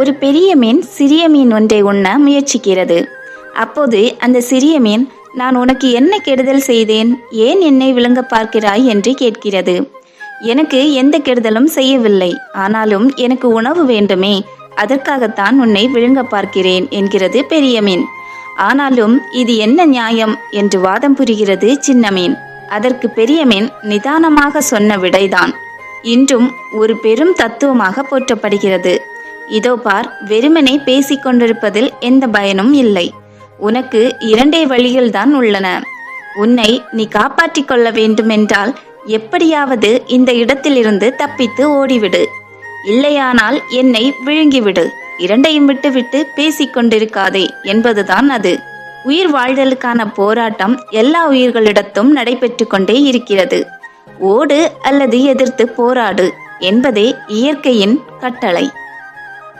ஒரு பெரிய மீன் சிறிய மீன் ஒன்றை உண்ண முயற்சிக்கிறது. அப்போது அந்த சிறிய மீன், நான் உனக்கு என்ன கெடுதல் செய்தேன், ஏன் என்னை விழுங்க பார்க்கிறாய் என்று கேட்கிறது. எனக்கு எந்த கெடுதலும் செய்யவில்லை, ஆனாலும் எனக்கு உணவு வேண்டுமே, அதற்காகத்தான் உன்னை விழுங்க பார்க்கிறேன் என்கிறது பெரிய மீன். ஆனாலும் இது என்ன நியாயம் என்று வாதம் புரிகிறது சின்ன மீன். அதற்கு பெரிய மீன் நிதானமாக சொன்ன விடைதான் இன்றும் ஒரு பெரும் தத்துவமாக போற்றப்படுகிறது. இதோ பார், வெறுமனே பேசிக்கொண்டிருப்பதில் எந்த பயனும் இல்லை. உனக்கு இரண்டே வழிகள்தான் உள்ளன. உன்னை நீ காப்பாற்றிக் கொள்ள வேண்டுமென்றால் எப்படியாவது இந்த இடத்திலிருந்து தப்பித்து ஓடிவிடு, இல்லையானால் என்னை விழுங்கிவிடு. இரண்டையும் விட்டுவிட்டு பேசிக்கொண்டிருக்காதே என்பதுதான் அது. உயிர் வாழ்தலுக்கான போராட்டம் எல்லா உயிர்களிடத்தும் நடைபெற்று கொண்டே இருக்கிறது. ஓடு அல்லது எதிர்த்து போராடு என்பதே இயற்கையின் கட்டளை.